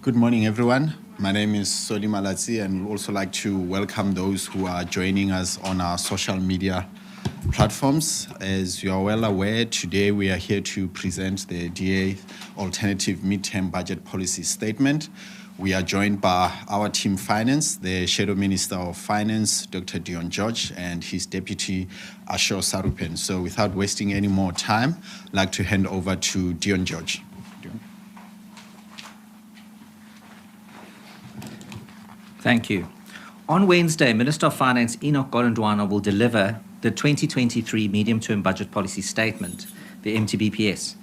Good morning, everyone. My name is Malatsi, and we'd also like to welcome those who are joining us on our social media platforms. As you are well aware, today we are here to present the DA Alternative Midterm Budget Policy Statement. We are joined by our team finance, the Shadow Minister of Finance, Dr. Dion, and his Deputy, Ashor Sarupen. So without wasting any more time, I'd like to hand over to Dion. Thank you. On Wednesday, Minister of Finance Enoch Godongwana will deliver the 2023 Medium-Term Budget Policy Statement, the MTBPS.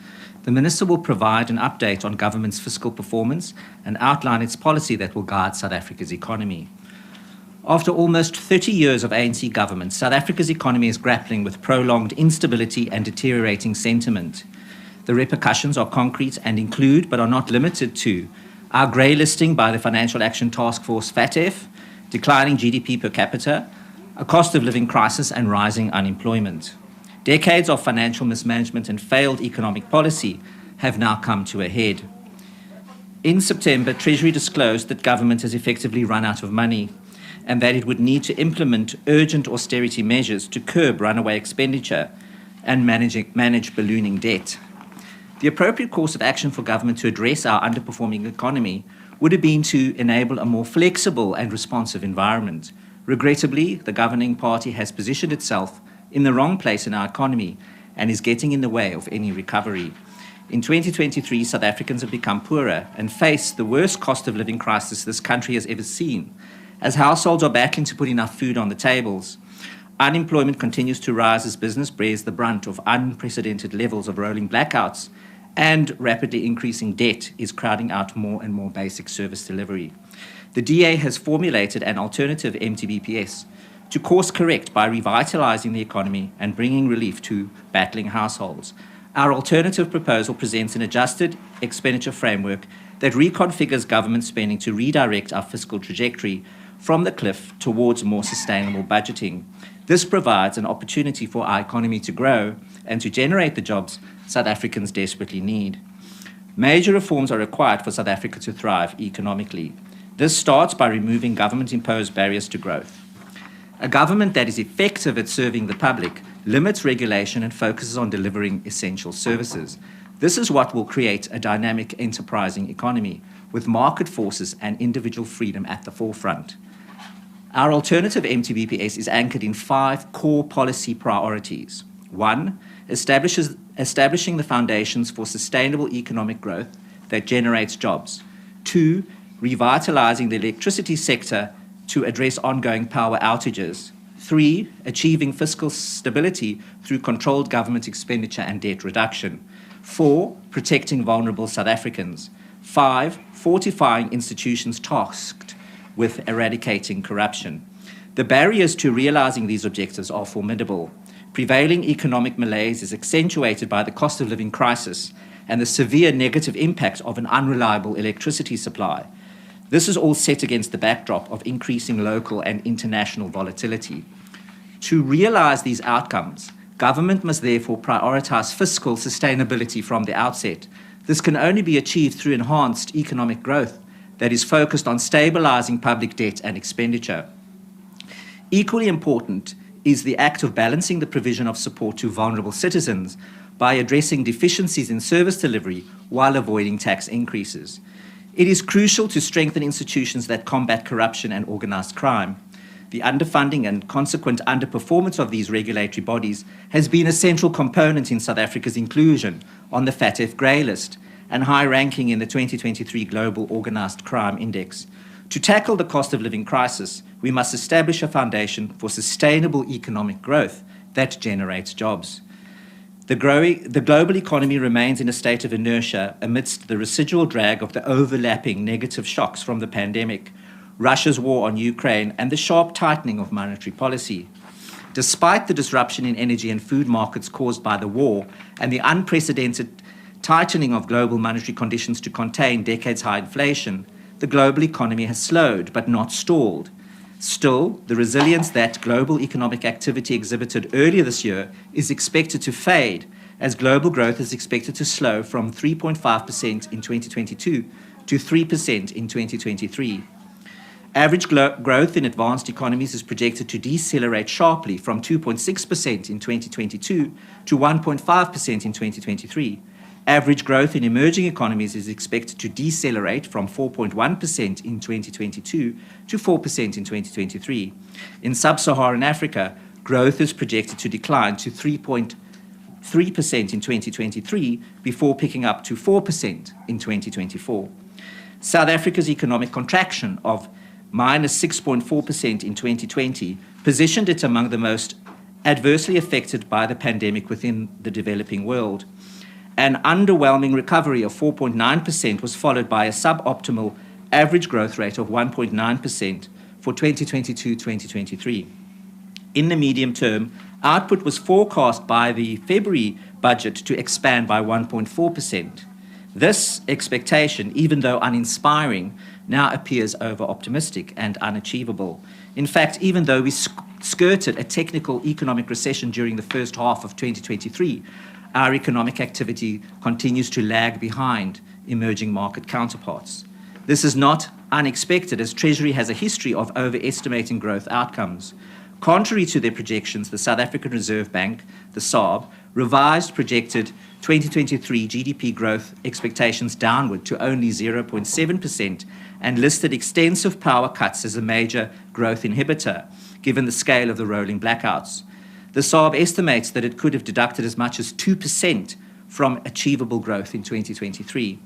The Minister will provide an update on government's fiscal performance and outline its policy that will guide South Africa's economy. After almost 30 years of ANC government, South Africa's economy is grappling with prolonged instability and deteriorating sentiment. The repercussions are concrete and include, but are not limited to, our grey listing by the Financial Action Task Force, FATF, declining GDP per capita, a cost of living crisis and rising unemployment. Decades of financial mismanagement and failed economic policy have now come to a head. In September, Treasury disclosed that government has effectively run out of money and that it would need to implement urgent austerity measures to curb runaway expenditure and manage ballooning debt. The appropriate course of action for government to address our underperforming economy would have been to enable a more flexible and responsive environment. Regrettably, the governing party has positioned itself in the wrong place in our economy and is getting in the way of any recovery. In 2023, South Africans have become poorer and face the worst cost of living crisis this country has ever seen. As households are battling to put enough food on the tables, unemployment continues to rise as business bears the brunt of unprecedented levels of rolling blackouts, and rapidly increasing debt is crowding out more and more basic service delivery. The DA has formulated an alternative MTBPS to course correct by revitalizing the economy and bringing relief to battling households. Our alternative proposal presents an adjusted expenditure framework that reconfigures government spending to redirect our fiscal trajectory from the cliff towards more sustainable budgeting. This provides an opportunity for our economy to grow and to generate the jobs South Africans desperately need. Major reforms are required for South Africa to thrive economically. This starts by removing government-imposed barriers to growth. A government that is effective at serving the public limits regulation and focuses on delivering essential services. This is what will create a dynamic, enterprising economy with market forces and individual freedom at the forefront. Our alternative MTBPS is anchored in 5 core policy priorities. 1, establishing the foundations for sustainable economic growth that generates jobs. 2, revitalizing the electricity sector to address ongoing power outages. 3, achieving fiscal stability through controlled government expenditure and debt reduction. 4, protecting vulnerable South Africans. 5, fortifying institutions tasked with eradicating corruption. The barriers to realizing these objectives are formidable. Prevailing economic malaise is accentuated by the cost of living crisis and the severe negative impact of an unreliable electricity supply. This is all set against the backdrop of increasing local and international volatility. To realize these outcomes, government must therefore prioritize fiscal sustainability from the outset. This can only be achieved through enhanced economic growth that is focused on stabilizing public debt and expenditure. Equally important is the act of balancing the provision of support to vulnerable citizens by addressing deficiencies in service delivery while avoiding tax increases. It is crucial to strengthen institutions that combat corruption and organized crime. The underfunding and consequent underperformance of these regulatory bodies has been a central component in South Africa's inclusion on the FATF grey list and high ranking in the 2023 Global Organized Crime Index. To tackle the cost of living crisis, we must establish a foundation for sustainable economic growth that generates jobs. The global economy remains in a state of inertia amidst the residual drag of the overlapping negative shocks from the pandemic, Russia's war on Ukraine, and the sharp tightening of monetary policy. Despite the disruption in energy and food markets caused by the war and the unprecedented tightening of global monetary conditions to contain decades-high inflation, the global economy has slowed but not stalled. Still, the resilience that global economic activity exhibited earlier this year is expected to fade as global growth is expected to slow from 3.5% in 2022 to 3% in 2023. Average growth in advanced economies is projected to decelerate sharply from 2.6% in 2022 to 1.5% in 2023. Average growth in emerging economies is expected to decelerate from 4.1% in 2022 to 4% in 2023. In sub-Saharan Africa, growth is projected to decline to 3.3% in 2023 before picking up to 4% in 2024. South Africa's economic contraction of -6.4% in 2020 positioned it among the most adversely affected by the pandemic within the developing world. An underwhelming recovery of 4.9% was followed by a suboptimal average growth rate of 1.9% for 2022-2023. In the medium term, output was forecast by the February budget to expand by 1.4%. This expectation, even though uninspiring, now appears over-optimistic and unachievable. In fact, even though we skirted a technical economic recession during the first half of 2023, our economic activity continues to lag behind emerging market counterparts. This is not unexpected, as Treasury has a history of overestimating growth outcomes. Contrary to their projections, the South African Reserve Bank, the SARB, revised projected 2023 GDP growth expectations downward to only 0.7% and listed extensive power cuts as a major growth inhibitor, given the scale of the rolling blackouts. The SARB estimates that it could have deducted as much as 2% from achievable growth in 2023.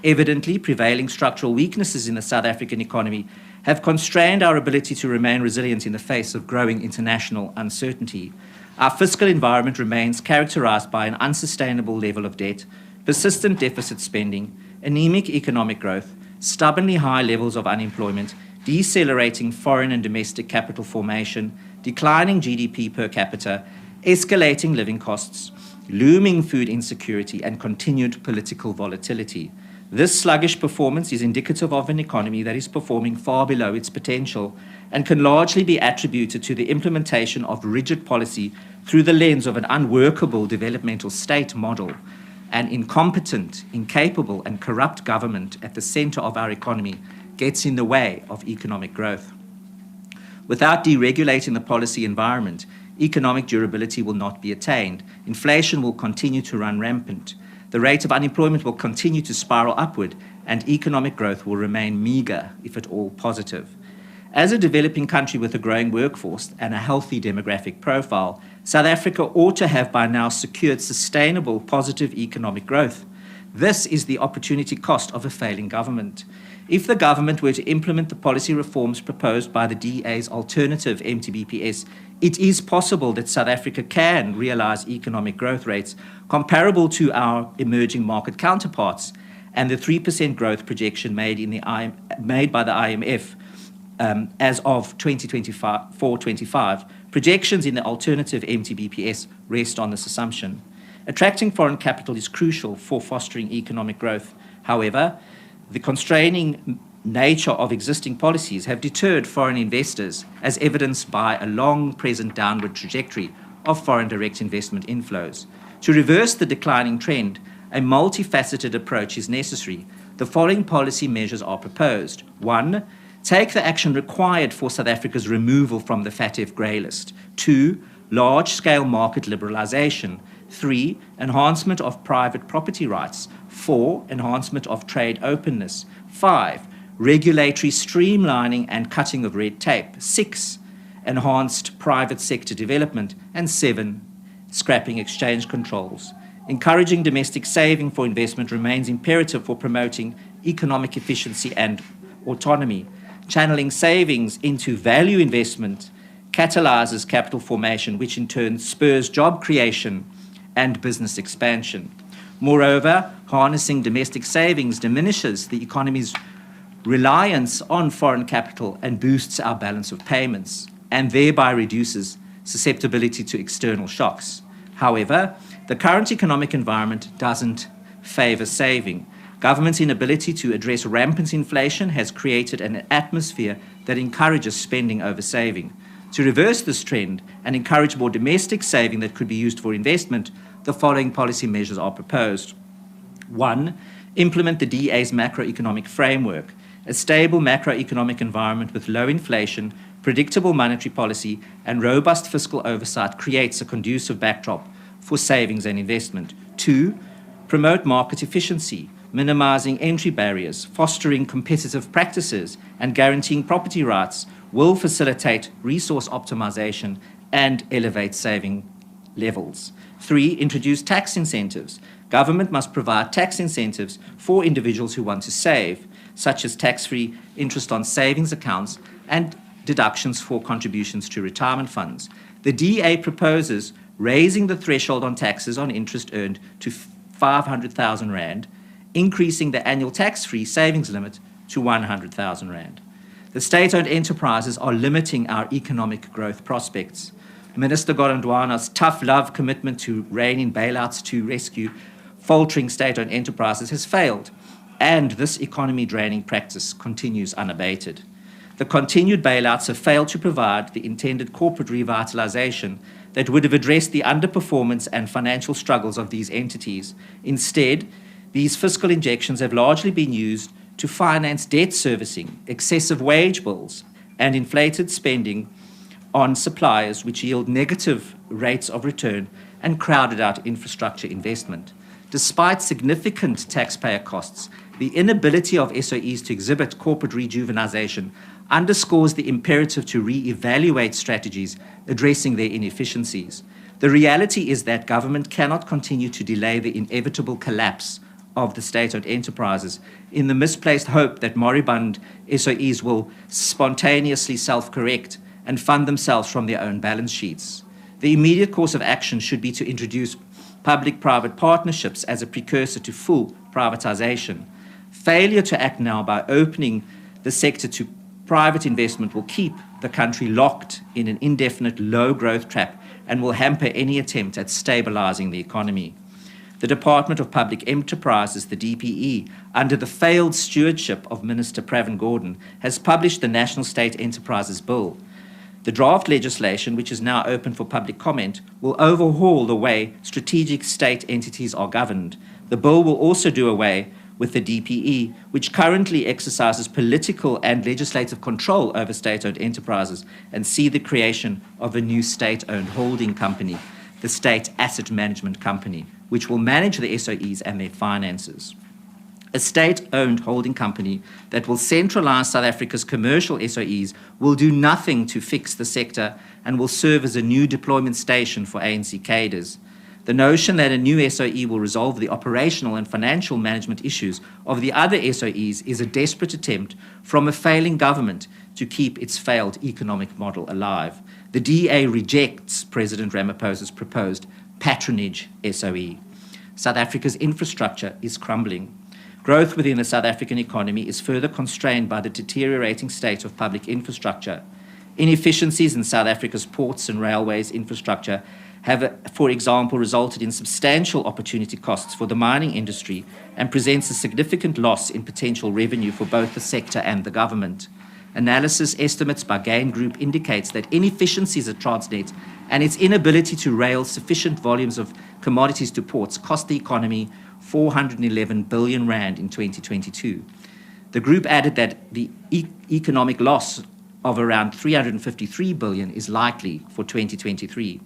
Evidently, prevailing structural weaknesses in the South African economy have constrained our ability to remain resilient in the face of growing international uncertainty. Our fiscal environment remains characterized by an unsustainable level of debt, persistent deficit spending, anemic economic growth, stubbornly high levels of unemployment, decelerating foreign and domestic capital formation, declining GDP per capita, escalating living costs, looming food insecurity, and continued political volatility. This sluggish performance is indicative of an economy that is performing far below its potential and can largely be attributed to the implementation of rigid policy through the lens of an unworkable developmental state model. An incompetent, incapable, and corrupt government at the center of our economy gets in the way of economic growth. Without deregulating the policy environment, economic durability will not be attained. Inflation will continue to run rampant. The rate of unemployment will continue to spiral upward, and economic growth will remain meager, if at all positive. As a developing country with a growing workforce and a healthy demographic profile, South Africa ought to have by now secured sustainable positive economic growth. This is the opportunity cost of a failing government. If the government were to implement the policy reforms proposed by the DA's alternative MTBPS, it is possible that South Africa can realize economic growth rates comparable to our emerging market counterparts, and the 3% growth projection made by the IMF as of 2024-25. Projections in the alternative MTBPS rest on this assumption. Attracting foreign capital is crucial for fostering economic growth. However, the constraining nature of existing policies have deterred foreign investors, as evidenced by a long present downward trajectory of foreign direct investment inflows. To reverse the declining trend, a multifaceted approach is necessary. The following policy measures are proposed. 1. Take the action required for South Africa's removal from the FATF grey list. 2. Large-scale market liberalisation. 3. Enhancement of private property rights. 4. Enhancement of trade openness. 5. Regulatory streamlining and cutting of red tape. 6. Enhanced private sector development. And 7. Scrapping exchange controls. Encouraging domestic saving for investment remains imperative for promoting economic efficiency and autonomy. Channeling savings into value investment catalyzes capital formation, which in turn spurs job creation and business expansion. Moreover, harnessing domestic savings diminishes the economy's reliance on foreign capital and boosts our balance of payments, and thereby reduces susceptibility to external shocks. However, the current economic environment doesn't favor saving. Government's inability to address rampant inflation has created an atmosphere that encourages spending over saving. To reverse this trend and encourage more domestic saving that could be used for investment, the following policy measures are proposed. 1. implement the DA's macroeconomic framework. A stable macroeconomic environment with low inflation, predictable monetary policy, and robust fiscal oversight creates a conducive backdrop for savings and investment. 2, promote market efficiency, minimizing entry barriers, fostering competitive practices, and guaranteeing property rights will facilitate resource optimization and elevate saving levels. 3, introduce tax incentives. Government must provide tax incentives for individuals who want to save, such as tax-free interest on savings accounts and deductions for contributions to retirement funds. The DA proposes raising the threshold on taxes on interest earned to 500,000 Rand, increasing the annual tax-free savings limit to 100,000 Rand. The state-owned enterprises are limiting our economic growth prospects. Minister Godongwana's tough love commitment to rein in bailouts to rescue faltering state-owned enterprises has failed, and this economy-draining practice continues unabated. The continued bailouts have failed to provide the intended corporate revitalization that would have addressed the underperformance and financial struggles of these entities. Instead, these fiscal injections have largely been used to finance debt servicing, excessive wage bills, and inflated spending on suppliers, which yield negative rates of return and crowded out infrastructure investment. Despite significant taxpayer costs, the inability of SOEs to exhibit corporate rejuvenization underscores the imperative to re-evaluate strategies addressing their inefficiencies. The reality is that government cannot continue to delay the inevitable collapse of the state-owned enterprises in the misplaced hope that moribund SOEs will spontaneously self-correct and fund themselves from their own balance sheets. The immediate course of action should be to introduce public-private partnerships as a precursor to full privatization. Failure to act now by opening the sector to private investment will keep the country locked in an indefinite low-growth trap and will hamper any attempt at stabilizing the economy. The Department of Public Enterprises, the DPE, under the failed stewardship of Minister Pravin Gordhan, has published the National State Enterprises Bill. The draft legislation, which is now open for public comment, will overhaul the way strategic state entities are governed. The bill will also do away with the DPE, which currently exercises political and legislative control over state-owned enterprises, and see the creation of a new state-owned holding company, the State Asset Management Company, which will manage the SOEs and their finances. A state-owned holding company that will centralize South Africa's commercial SOEs will do nothing to fix the sector and will serve as a new deployment station for ANC cadres. The notion that a new SOE will resolve the operational and financial management issues of the other SOEs is a desperate attempt from a failing government to keep its failed economic model alive. The DA rejects President Ramaphosa's proposed patronage SOE. South Africa's infrastructure is crumbling. Growth within the South African economy is further constrained by the deteriorating state of public infrastructure. Inefficiencies in South Africa's ports and railways infrastructure have, for example, resulted in substantial opportunity costs for the mining industry and presents a significant loss in potential revenue for both the sector and the government. Analysis estimates by Gain Group indicates that inefficiencies at Transnet and its inability to rail sufficient volumes of commodities to ports cost the economy 411 billion Rand in 2022. The group added that the economic loss of around 353 billion is likely for 2023.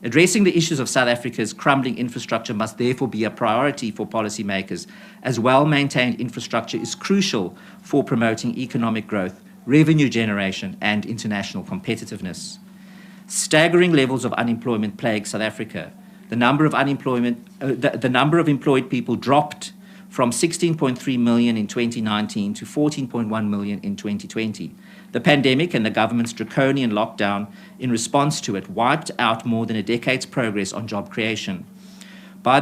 Addressing the issues of South Africa's crumbling infrastructure must therefore be a priority for policymakers, as well-maintained infrastructure is crucial for promoting economic growth, revenue generation, and international competitiveness. Staggering levels of unemployment plague South Africa. The number of employed people dropped from 16.3 million in 2019 to 14.1 million in 2020. The pandemic and the government's draconian lockdown in response to it wiped out more than a decade's progress on job creation. By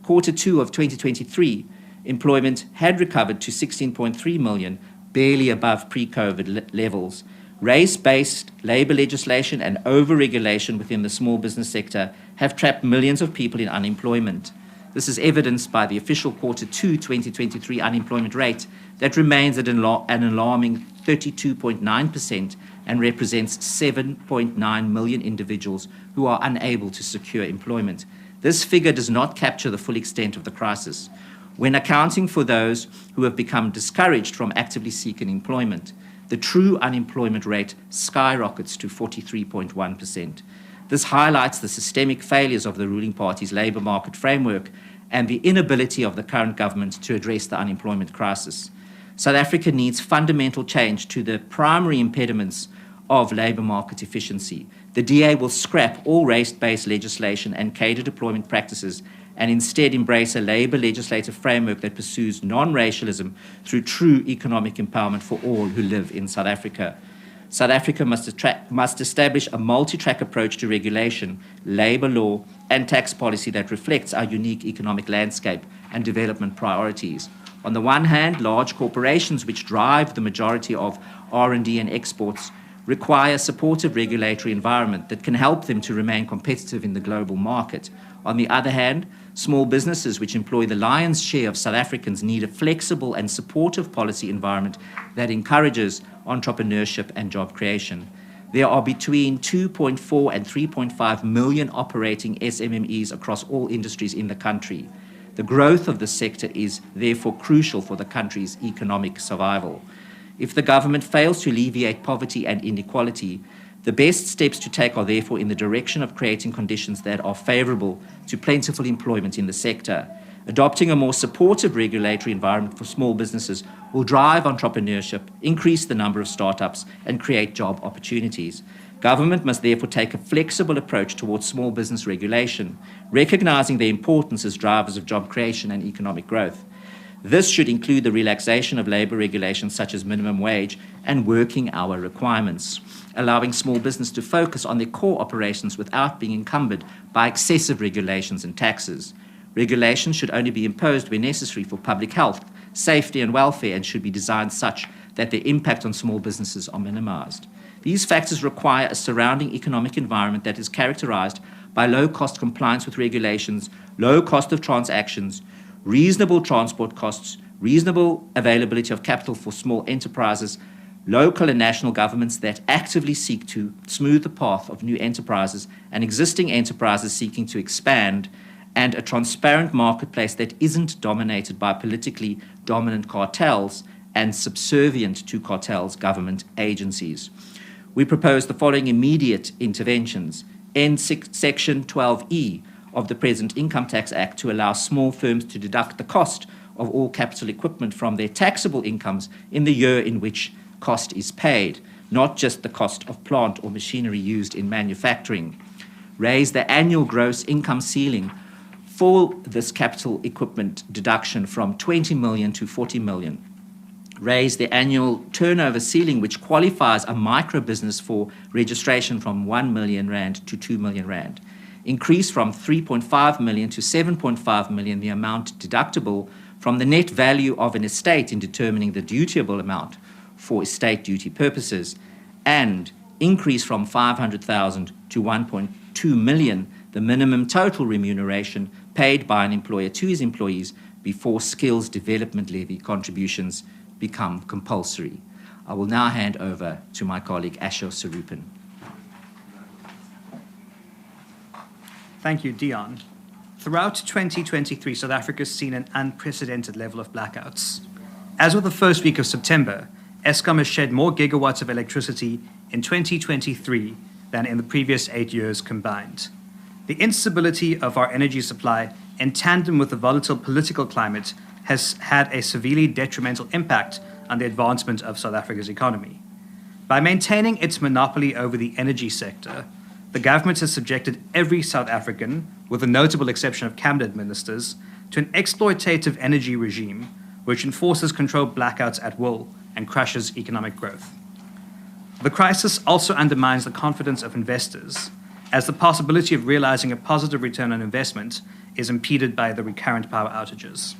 quarter two of 2023, employment had recovered to 16.3 million, barely above pre-COVID levels. Race-based labor legislation and over-regulation within the small business sector have trapped millions of people in unemployment. This is evidenced by the official quarter two 2023 unemployment rate that remains at an alarming 32.9% and represents 7.9 million individuals who are unable to secure employment. This figure does not capture the full extent of the crisis. When accounting for those who have become discouraged from actively seeking employment, the true unemployment rate skyrockets to 43.1%. This highlights the systemic failures of the ruling party's labour market framework and the inability of the current government to address the unemployment crisis. South Africa needs fundamental change to the primary impediments of labour market efficiency. The DA will scrap all race-based legislation and cadre deployment practices and instead embrace a labour legislative framework that pursues non-racialism through true economic empowerment for all who live in South Africa. South Africa must establish a multi-track approach to regulation, labour law, and tax policy that reflects our unique economic landscape and development priorities. On the one hand, large corporations which drive the majority of R&D and exports require a supportive regulatory environment that can help them to remain competitive in the global market. On the other hand, small businesses which employ the lion's share of South Africans need a flexible and supportive policy environment that encourages entrepreneurship and job creation. There are between 2.4 and 3.5 million operating SMMEs across all industries in the country. The growth of the sector is therefore crucial for the country's economic survival. If the government fails to alleviate poverty and inequality, the best steps to take are therefore in the direction of creating conditions that are favourable to plentiful employment in the sector. Adopting a more supportive regulatory environment for small businesses will drive entrepreneurship, increase the number of startups, and create job opportunities. Government must therefore take a flexible approach towards small business regulation, recognising their importance as drivers of job creation and economic growth. This should include the relaxation of labour regulations such as minimum wage and working hour requirements, allowing small business to focus on their core operations without being encumbered by excessive regulations and taxes. Regulations should only be imposed where necessary for public health, safety and welfare, and should be designed such that their impact on small businesses are minimised. These factors require a surrounding economic environment that is characterised by low-cost compliance with regulations, low cost of transactions, reasonable transport costs, reasonable availability of capital for small enterprises, local and national governments that actively seek to smooth the path of new enterprises and existing enterprises seeking to expand, and a transparent marketplace that isn't dominated by politically dominant cartels and subservient to cartels' government agencies. We propose the following immediate interventions. End Section 12E of the present Income Tax Act to allow small firms to deduct the cost of all capital equipment from their taxable incomes in the year in which cost is paid, not just the cost of plant or machinery used in manufacturing. Raise the annual gross income ceiling for this capital equipment deduction from 20 million to 40 million. Raise the annual turnover ceiling which qualifies a micro business for registration from 1 million rand to 2 million rand. Increase from 3.5 million to 7.5 million the amount deductible from the net value of an estate in determining the dutiable amount for estate duty purposes, and increase from 500,000 to 1.2 million the minimum total remuneration paid by an employer to his employees before skills development levy contributions become compulsory. I will now hand over to my colleague Ashor Sarupen. Thank you, Dion. Throughout 2023, South Africa has seen an unprecedented level of blackouts. As of the first week of September, Eskom has shed more gigawatts of electricity in 2023 than in the previous 8 years combined. The instability of our energy supply, in tandem with the volatile political climate, has had a severely detrimental impact on the advancement of South Africa's economy. By maintaining its monopoly over the energy sector, the government has subjected every South African, with the notable exception of cabinet ministers, to an exploitative energy regime which enforces controlled blackouts at will and crushes economic growth. The crisis also undermines the confidence of investors, as the possibility of realizing a positive return on investment is impeded by the recurrent power outages.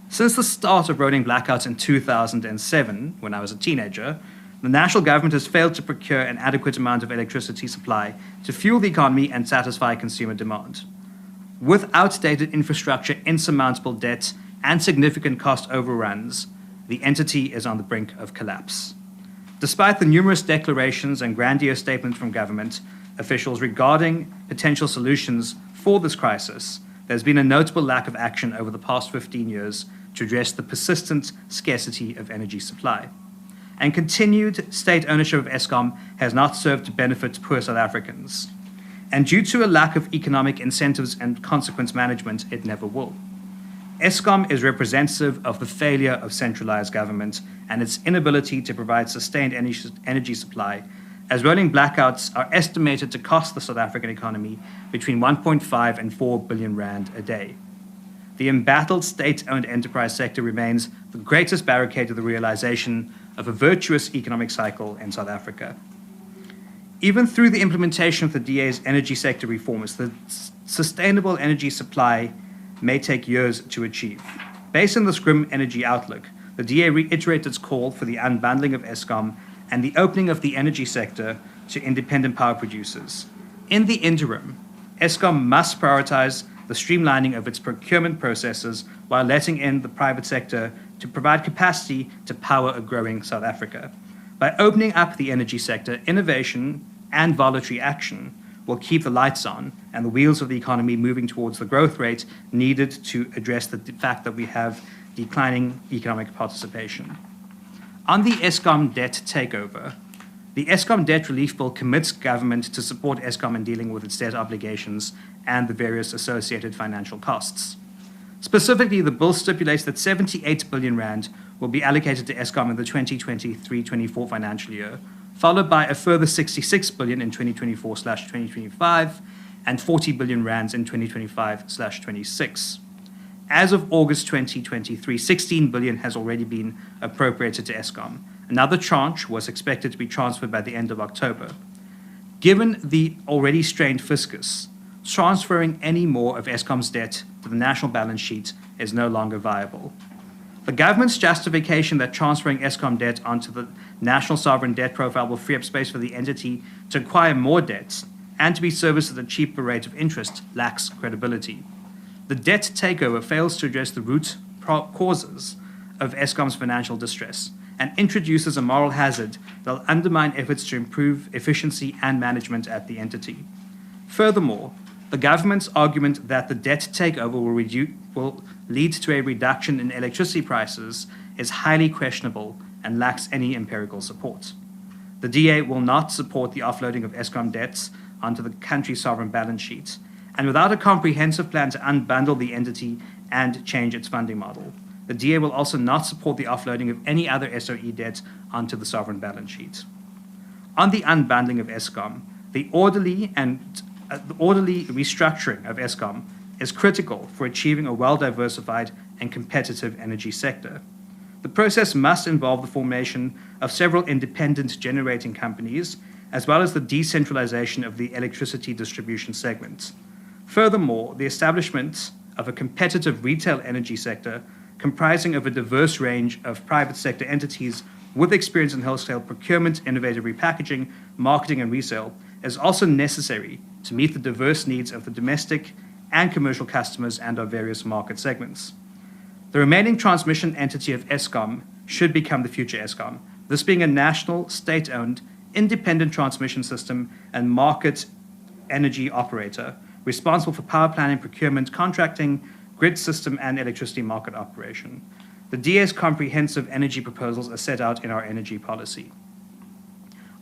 Since the start of rolling blackouts in 2007, when I was a teenager, the national government has failed to procure an adequate amount of electricity supply to fuel the economy and satisfy consumer demand. With outdated infrastructure, insurmountable debt, and significant cost overruns, the entity is on the brink of collapse. Despite the numerous declarations and grandiose statements from government officials regarding potential solutions for this crisis, there's been a notable lack of action over the past 15 years to address the persistent scarcity of energy supply. And continued state ownership of Eskom has not served to benefit poor South Africans. And due to a lack of economic incentives and consequence management, it never will. Eskom is representative of the failure of centralized government and its inability to provide sustained energy supply, as rolling blackouts are estimated to cost the South African economy between 1.5 and 4 billion rand a day. The embattled state-owned enterprise sector remains the greatest barricade to the realization of a virtuous economic cycle in South Africa. Even through the implementation of the DA's energy sector reforms, the sustainable energy supply may take years to achieve. Based on this grim energy outlook, the DA reiterated its call for the unbundling of Eskom and the opening of the energy sector to independent power producers. In the interim, Eskom must prioritize the streamlining of its procurement processes while letting in the private sector to provide capacity to power a growing South Africa. By opening up the energy sector, innovation and voluntary action will keep the lights on and the wheels of the economy moving towards the growth rate needed to address the fact that we have declining economic participation. On the Eskom debt takeover, the Eskom Debt Relief Bill commits government to support Eskom in dealing with its debt obligations and the various associated financial costs. Specifically, the bill stipulates that 78 billion rand will be allocated to Eskom in the 2023-24 financial year, followed by a further 66 billion in 2024/2025 and 40 billion rands in 2025/26. As of August 2023, 16 billion has already been appropriated to Eskom. Another tranche was expected to be transferred by the end of October. Given the already strained fiscus, transferring any more of Eskom's debt to the national balance sheet is no longer viable. The government's justification that transferring Eskom debt onto the national sovereign debt profile will free up space for the entity to acquire more debts and to be serviced at a cheaper rate of interest lacks credibility. The debt takeover fails to address the root causes of Eskom's financial distress and introduces a moral hazard that will undermine efforts to improve efficiency and management at the entity. Furthermore, the government's argument that the debt takeover will lead to a reduction in electricity prices is highly questionable and lacks any empirical support. The DA will not support the offloading of Eskom debts onto the country's sovereign balance sheet, and without a comprehensive plan to unbundle the entity and change its funding model. The DA will also not support the offloading of any other SOE debt onto the sovereign balance sheet. On the unbundling of Eskom, the orderly restructuring of Eskom is critical for achieving a well-diversified and competitive energy sector. The process must involve the formation of several independent generating companies, as well as the decentralization of the electricity distribution segment. Furthermore, the establishment of a competitive retail energy sector comprising of a diverse range of private sector entities with experience in wholesale procurement, innovative repackaging, marketing, and resale is also necessary to meet the diverse needs of the domestic and commercial customers and our various market segments. The remaining transmission entity of Eskom should become the future Eskom, this being a national, state-owned, independent transmission system and market energy operator responsible for power planning, procurement, contracting, grid system, and electricity market operation. The DA's comprehensive energy proposals are set out in our energy policy.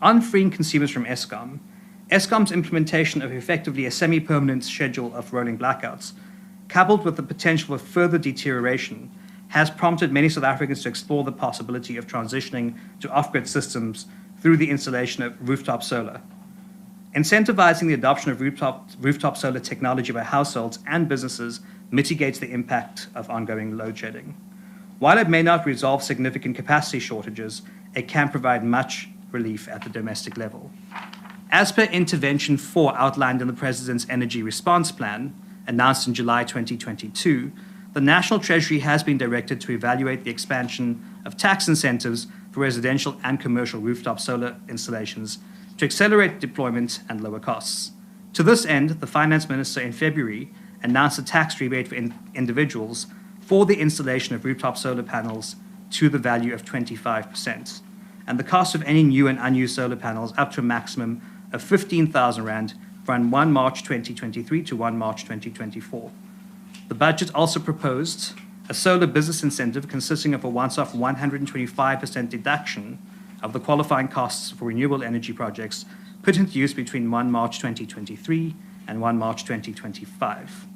On freeing consumers from Eskom, Eskom's implementation of effectively a semi-permanent schedule of rolling blackouts, coupled with the potential for further deterioration, has prompted many South Africans to explore the possibility of transitioning to off-grid systems through the installation of rooftop solar. Incentivizing the adoption of rooftop solar technology by households and businesses mitigates the impact of ongoing load shedding. While it may not resolve significant capacity shortages, it can provide much relief at the domestic level. As per Intervention 4 outlined in the President's Energy Response Plan, announced in July 2022, the National Treasury has been directed to evaluate the expansion of tax incentives for residential and commercial rooftop solar installations to accelerate deployment and lower costs. To this end, the Finance Minister in February announced a tax rebate for individuals for the installation of rooftop solar panels to the value of 25%, and the cost of any new and unused solar panels up to a maximum of 15,000 Rand from 1 March 2023 to 1 March 2024. The budget also proposed a solar business incentive consisting of a once-off 125% deduction of the qualifying costs for renewable energy projects put into use between 1 March 2023 and 1 March 2025.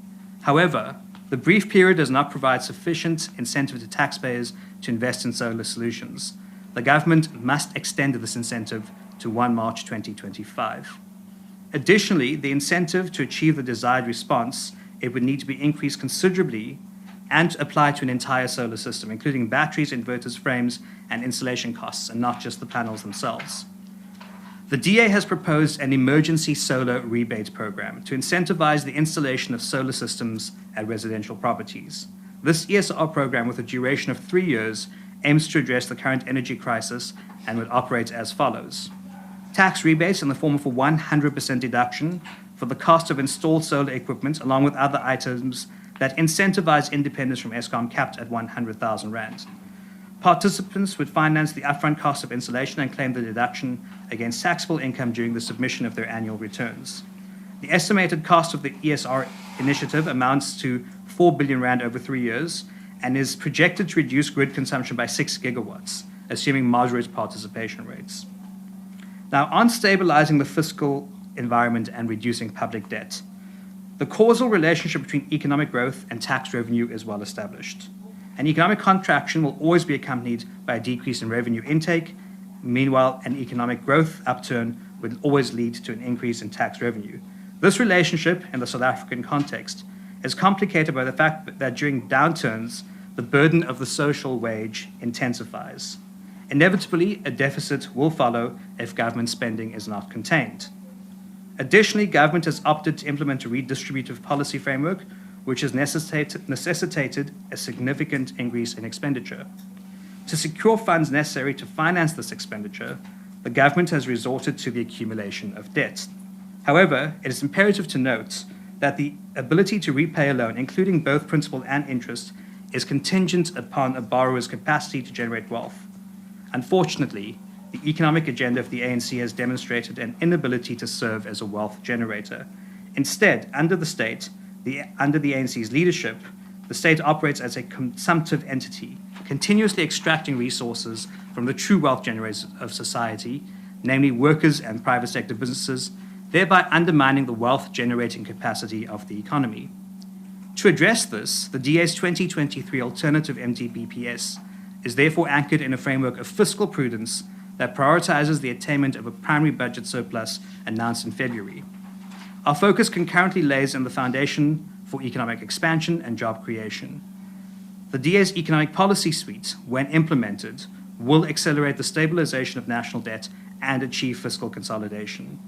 However, the brief period does not provide sufficient incentive to taxpayers to invest in solar solutions. The government must extend this incentive to 1 March 2025. Additionally, the incentive to achieve the desired response, it would need to be increased considerably and applied to an entire solar system, including batteries, inverters, frames, and installation costs, and not just the panels themselves. The DA has proposed an emergency solar rebate program to incentivize the installation of solar systems at residential properties. This ESR program, with a duration of 3 years, aims to address the current energy crisis and would operate as follows. Tax rebates in the form of a 100% deduction for the cost of installed solar equipment, along with other items that incentivize independence from Eskom, capped at 100,000 rand. Participants would finance the upfront cost of installation and claim the deduction against taxable income during the submission of their annual returns. The estimated cost of the ESR initiative amounts to 4 billion rand over 3 years and is projected to reduce grid consumption by 6 gigawatts, assuming moderate participation rates. Now, on stabilizing the fiscal environment and reducing public debt, the causal relationship between economic growth and tax revenue is well established. An economic contraction will always be accompanied by a decrease in revenue intake. Meanwhile, an economic growth upturn will always lead to an increase in tax revenue. This relationship, in the South African context, is complicated by the fact that during downturns, the burden of the social wage intensifies. Inevitably, a deficit will follow if government spending is not contained. Additionally, government has opted to implement a redistributive policy framework, which has necessitated a significant increase in expenditure. To secure funds necessary to finance this expenditure, the government has resorted to the accumulation of debt. However, it is imperative to note that the ability to repay a loan, including both principal and interest, is contingent upon a borrower's capacity to generate wealth. Unfortunately, the economic agenda of the ANC has demonstrated an inability to serve as a wealth generator. Instead, under the ANC's leadership, the state operates as a consumptive entity, continuously extracting resources from the true wealth generators of society, namely workers and private sector businesses, thereby undermining the wealth generating capacity of the economy. To address this, the DA's 2023 alternative MTBPS is therefore anchored in a framework of fiscal prudence that prioritizes the attainment of a primary budget surplus announced in February. Our focus concurrently lays in the foundation for economic expansion and job creation. The DA's economic policy suite, when implemented, will accelerate the stabilization of national debt and achieve fiscal consolidation.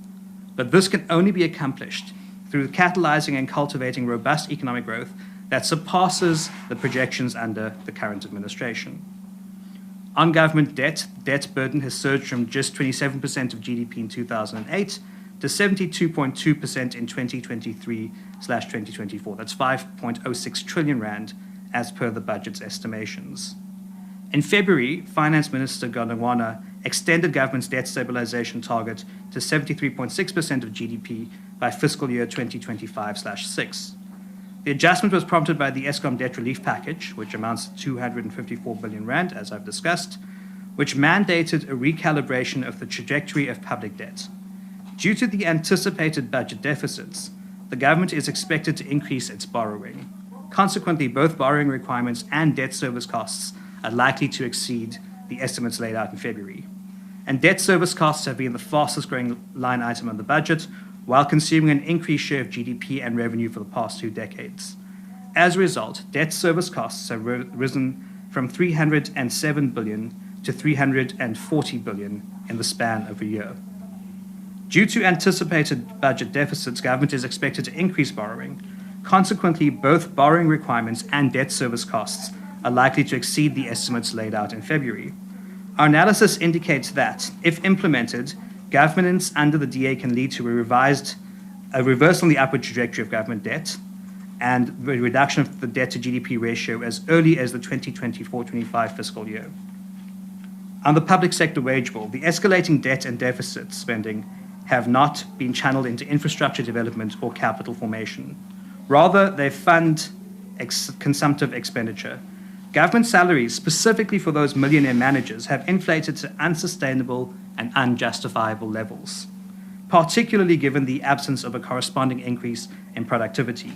But this can only be accomplished through catalyzing and cultivating robust economic growth that surpasses the projections under the current administration. On government debt, the debt burden has surged from just 27% of GDP in 2008 to 72.2% in 2023/2024. That's 5.06 trillion rand as per the budget's estimations. In February, Finance Minister Godongwana extended government's debt stabilization target to 73.6% of GDP by fiscal year 2025/6. The adjustment was prompted by the Eskom debt relief package, which amounts to 254 billion rand, as I've discussed, which mandated a recalibration of the trajectory of public debt. Due to the anticipated budget deficits, the government is expected to increase its borrowing. Consequently, both borrowing requirements and debt service costs are likely to exceed the estimates laid out in February. And debt service costs have been the fastest growing line item on the budget, while consuming an increased share of GDP and revenue for the past 2 decades. As a result, debt service costs have risen from 307 billion to 340 billion in the span of a year. Due to anticipated budget deficits, government is expected to increase borrowing. Consequently, both borrowing requirements and debt service costs are likely to exceed the estimates laid out in February. Our analysis indicates that, if implemented, governance under the DA can lead to a reversal in the upward trajectory of government debt and a reduction of the debt to GDP ratio as early as the 2024-25 fiscal year. On the public sector wage bill, the escalating debt and deficit spending have not been channeled into infrastructure development or capital formation. Rather, they fund consumptive expenditure. Government salaries, specifically for those millionaire managers, have inflated to unsustainable and unjustifiable levels, particularly given the absence of a corresponding increase in productivity.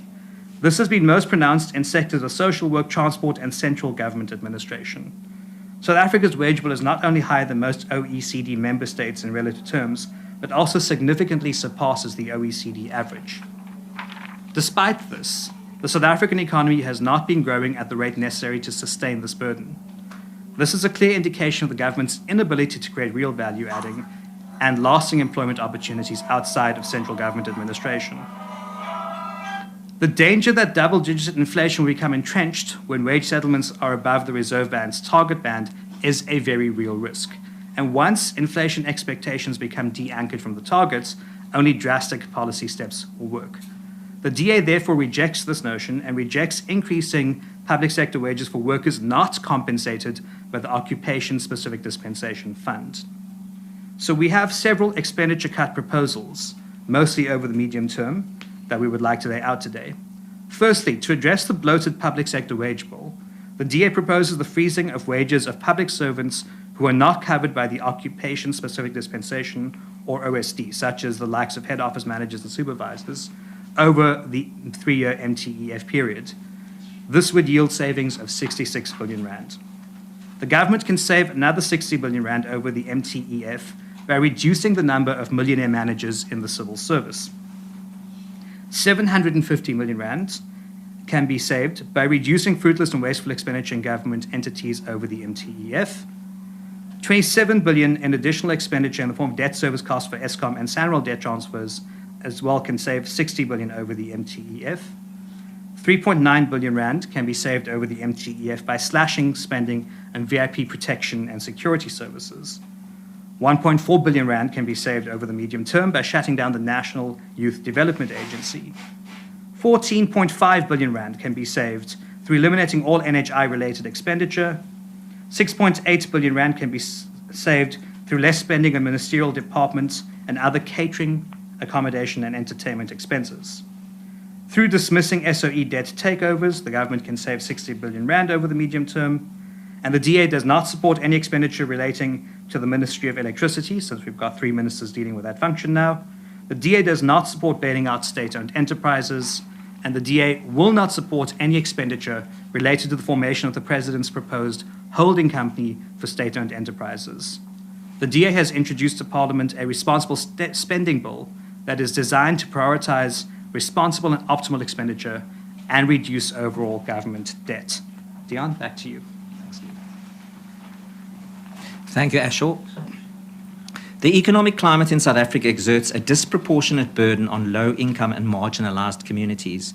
This has been most pronounced in sectors of social work, transport, and central government administration. South Africa's wage bill is not only higher than most OECD member states in relative terms, but also significantly surpasses the OECD average. Despite this, the South African economy has not been growing at the rate necessary to sustain this burden. This is a clear indication of the government's inability to create real value-adding and lasting employment opportunities outside of central government administration. The danger that double-digit inflation will become entrenched when wage settlements are above the Reserve Bank's target band is a very real risk. And once inflation expectations become de-anchored from the targets, only drastic policy steps will work. The DA therefore rejects this notion and rejects increasing public sector wages for workers not compensated by the Occupation-Specific Dispensation Fund. So we have several expenditure cut proposals, mostly over the medium term, that we would like to lay out today. Firstly, to address the bloated public sector wage bill, the DA proposes the freezing of wages of public servants who are not covered by the Occupation-Specific Dispensation, or OSD, such as the likes of head office managers and supervisors, over the 3-year MTEF period. This would yield savings of 66 billion rand. The government can save another 60 billion rand over the MTEF by reducing the number of millionaire managers in the civil service. 750 million rand can be saved by reducing fruitless and wasteful expenditure in government entities over the MTEF. 27 billion in additional expenditure in the form of debt service costs for Eskom and SANRAL debt transfers as well can save 60 billion over the MTEF. 3.9 billion rand can be saved over the MTEF by slashing spending on VIP protection and security services. 1.4 billion rand can be saved over the medium term by shutting down the National Youth Development Agency. 14.5 billion rand can be saved through eliminating all NHI-related expenditure. 6.8 billion rand can be saved through less spending on ministerial departments and other catering, accommodation, and entertainment expenses. Through dismissing SOE debt takeovers, the government can save 60 billion rand over the medium term, and the DA does not support any expenditure relating to the Ministry of Electricity, since we've got 3 ministers dealing with that function now. The DA does not support bailing out state-owned enterprises, and the DA will not support any expenditure related to the formation of the President's proposed holding company for state-owned enterprises. The DA has introduced to Parliament a responsible spending bill that is designed to prioritize responsible and optimal expenditure and reduce overall government debt. Dion, back to you. Thank you, Ashor. The economic climate in South Africa exerts a disproportionate burden on low-income and marginalized communities.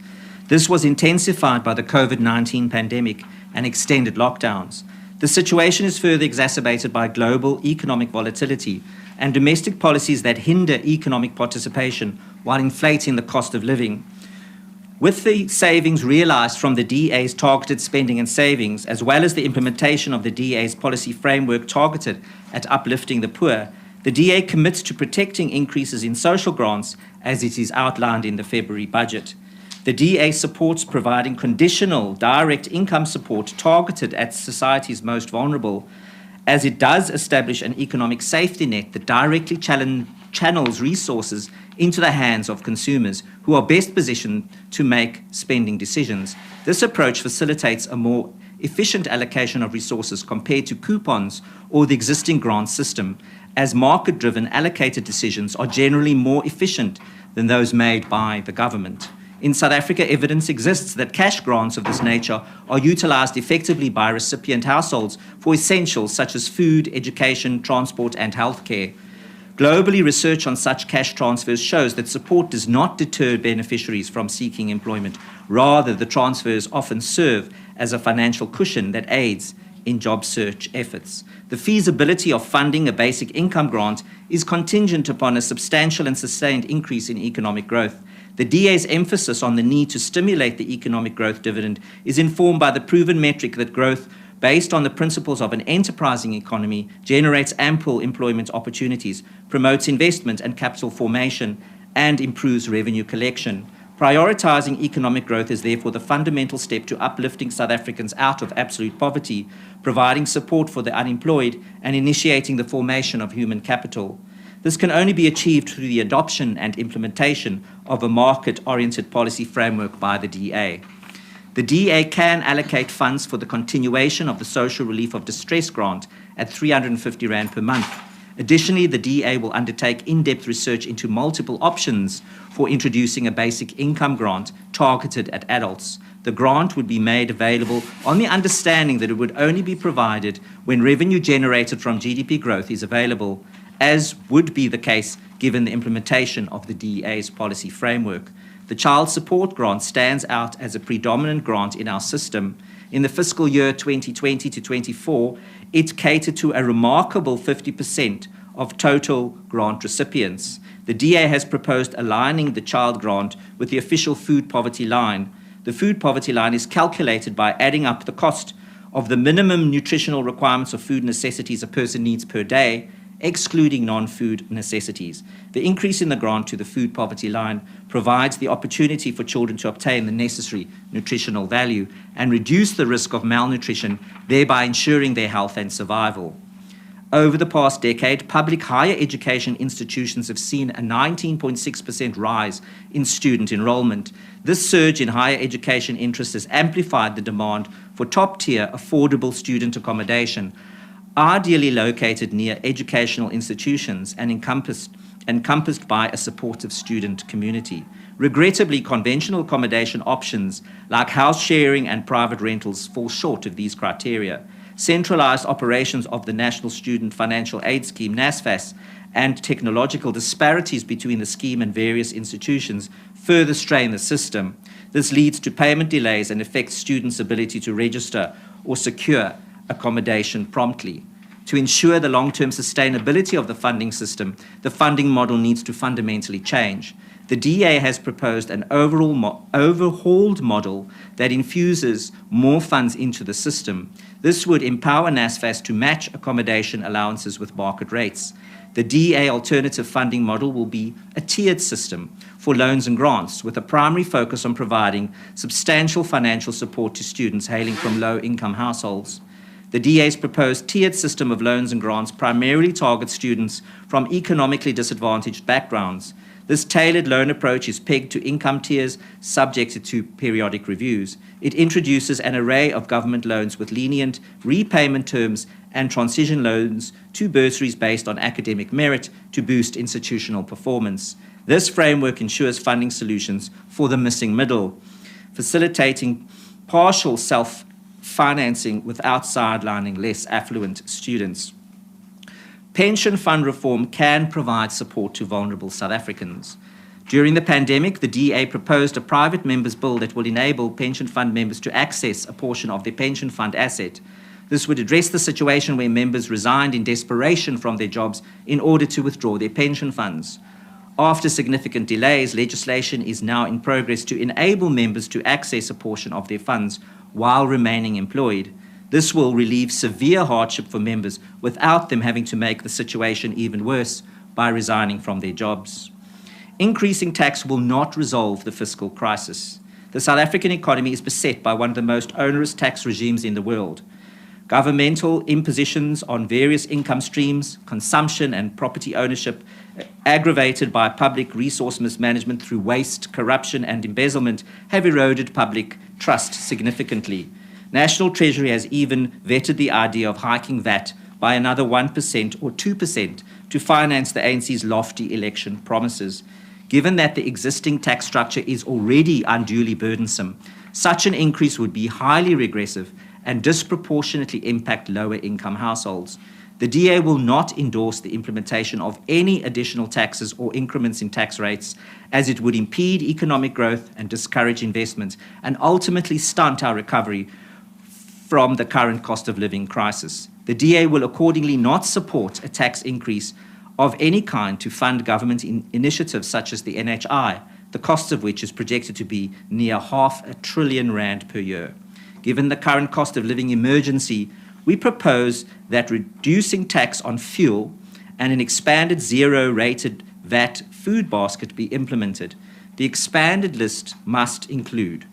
This was intensified by the COVID-19 pandemic and extended lockdowns. The situation is further exacerbated by global economic volatility and domestic policies that hinder economic participation while inflating the cost of living. With the savings realized from the DA's targeted spending and savings, as well as the implementation of the DA's policy framework targeted at uplifting the poor, the DA commits to protecting increases in social grants as it is outlined in the February budget. The DA supports providing conditional direct income support targeted at society's most vulnerable, as it does establish an economic safety net that directly channels resources into the hands of consumers who are best positioned to make spending decisions. This approach facilitates a more efficient allocation of resources compared to coupons or the existing grant system, as market-driven allocated decisions are generally more efficient than those made by the government. In South Africa, evidence exists that cash grants of this nature are utilized effectively by recipient households for essentials such as food, education, transport, and healthcare. Globally, research on such cash transfers shows that support does not deter beneficiaries from seeking employment. Rather, the transfers often serve as a financial cushion that aids in job search efforts. The feasibility of funding a basic income grant is contingent upon a substantial and sustained increase in economic growth. The DA's emphasis on the need to stimulate the economic growth dividend is informed by the proven metric that growth based on the principles of an enterprising economy generates ample employment opportunities, promotes investment and capital formation, and improves revenue collection. Prioritizing economic growth is therefore the fundamental step to uplifting South Africans out of absolute poverty, providing support for the unemployed, and initiating the formation of human capital. This can only be achieved through the adoption and implementation of a market-oriented policy framework by the DA. The DA can allocate funds for the continuation of the Social Relief of Distress grant at R350 per month. Additionally, the DA will undertake in-depth research into multiple options for introducing a basic income grant targeted at adults. The grant would be made available on the understanding that it would only be provided when revenue generated from GDP growth is available, as would be the case given the implementation of the DA's policy framework. The Child Support Grant stands out as a predominant grant in our system. In the fiscal year 2020 to 24, it catered to a remarkable 50% of total grant recipients. The DA has proposed aligning the child grant with the official food poverty line. The food poverty line is calculated by adding up the cost of the minimum nutritional requirements of food necessities a person needs per day, excluding non-food necessities. The increase in the grant to the food poverty line provides the opportunity for children to obtain the necessary nutritional value and reduce the risk of malnutrition, thereby ensuring their health and survival. Over the past decade, public higher education institutions have seen a 19.6% rise in student enrollment. This surge in higher education interest has amplified the demand for top-tier, affordable student accommodation, ideally located near educational institutions and encompassed by a supportive student community. Regrettably, conventional accommodation options like house sharing and private rentals fall short of these criteria. Centralized operations of the National Student Financial Aid Scheme, NSFAS, and technological disparities between the scheme and various institutions further strain the system. This leads to payment delays and affects students' ability to register or secure accommodation promptly. To ensure the long-term sustainability of the funding system, the funding model needs to fundamentally change. The DA has proposed an overhauled model that infuses more funds into the system. This would empower NSFAS to match accommodation allowances with market rates. The DA alternative funding model will be a tiered system for loans and grants, with a primary focus on providing substantial financial support to students hailing from low-income households. The DA's proposed tiered system of loans and grants primarily targets students from economically disadvantaged backgrounds. This tailored loan approach is pegged to income tiers subjected to periodic reviews. It introduces an array of government loans with lenient repayment terms and transition loans to bursaries based on academic merit to boost institutional performance. This framework ensures funding solutions for the missing middle, facilitating partial self-financing without sidelining less affluent students. Pension fund reform can provide support to vulnerable South Africans. During the pandemic, the DA proposed a private members' bill that will enable pension fund members to access a portion of their pension fund asset. This would address the situation where members resigned in desperation from their jobs in order to withdraw their pension funds. After significant delays, legislation is now in progress to enable members to access a portion of their funds while remaining employed. This will relieve severe hardship for members without them having to make the situation even worse by resigning from their jobs. Increasing tax will not resolve the fiscal crisis. The South African economy is beset by one of the most onerous tax regimes in the world. Governmental impositions on various income streams, consumption and property ownership, aggravated by public resource mismanagement through waste, corruption and embezzlement, have eroded public trust significantly. National Treasury has even vetted the idea of hiking VAT by another 1% or 2% to finance the ANC's lofty election promises. Given that the existing tax structure is already unduly burdensome, such an increase would be highly regressive and disproportionately impact lower-income households. The DA will not endorse the implementation of any additional taxes or increments in tax rates, as it would impede economic growth and discourage investment and ultimately stunt our recovery from the current cost of living crisis. The DA will accordingly not support a tax increase of any kind to fund government initiatives such as the NHI, the cost of which is projected to be near R500 billion per year. Given the current cost of living emergency, we propose that reducing tax on fuel and an expanded zero-rated VAT food basket be implemented. The expanded list must include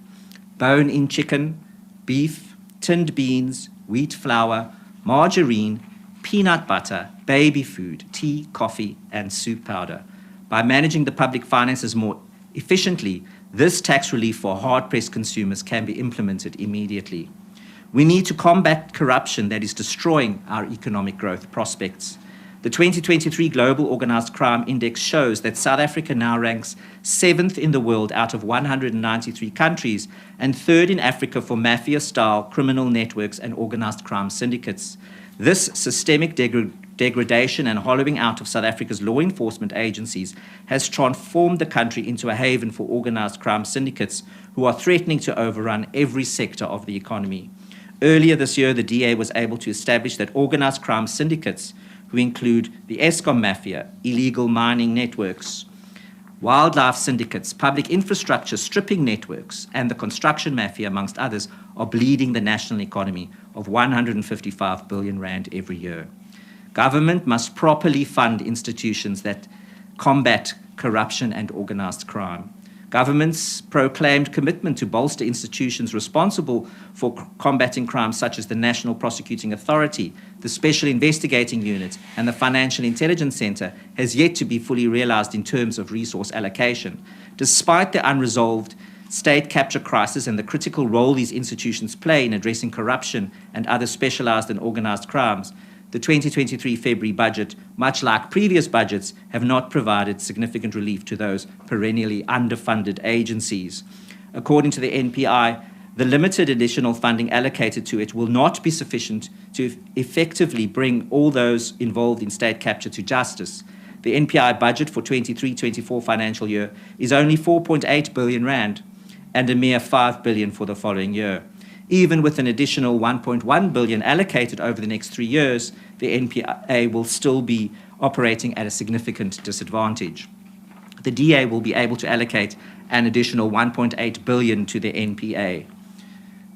bone-in chicken, beef, tinned beans, wheat flour, margarine, peanut butter, baby food, tea, coffee, and soup powder. By managing the public finances more efficiently, this tax relief for hard-pressed consumers can be implemented immediately. We need to combat corruption that is destroying our economic growth prospects. The 2023 Global Organized Crime Index shows that South Africa now ranks 7th in the world out of 193 countries and 3rd in Africa for mafia-style criminal networks and organized crime syndicates. This systemic degradation and hollowing out of South Africa's law enforcement agencies has transformed the country into a haven for organized crime syndicates who are threatening to overrun every sector of the economy. Earlier this year, the DA was able to establish that organized crime syndicates, who include the Eskom mafia, illegal mining networks, wildlife syndicates, public infrastructure stripping networks, and the construction mafia, amongst others, are bleeding the national economy of 155 billion rand every year. Government must properly fund institutions that combat corruption and organized crime. Government's proclaimed commitment to bolster institutions responsible for combating crimes such as the National Prosecuting Authority, the Special Investigating Unit, and the Financial Intelligence Center has yet to be fully realized in terms of resource allocation. Despite the unresolved state capture crisis and the critical role these institutions play in addressing corruption and other specialized and organized crimes, the 2023 February budget, much like previous budgets, have not provided significant relief to those perennially underfunded agencies. According to the NPI, the limited additional funding allocated to it will not be sufficient to effectively bring all those involved in state capture to justice. The NPI budget for 23-24 financial year is only 4.8 billion rand and a mere 5 billion for the following year. Even with an additional 1.1 billion allocated over the next 3 years, the NPA will still be operating at a significant disadvantage. The DA will be able to allocate an additional 1.8 billion to the NPA.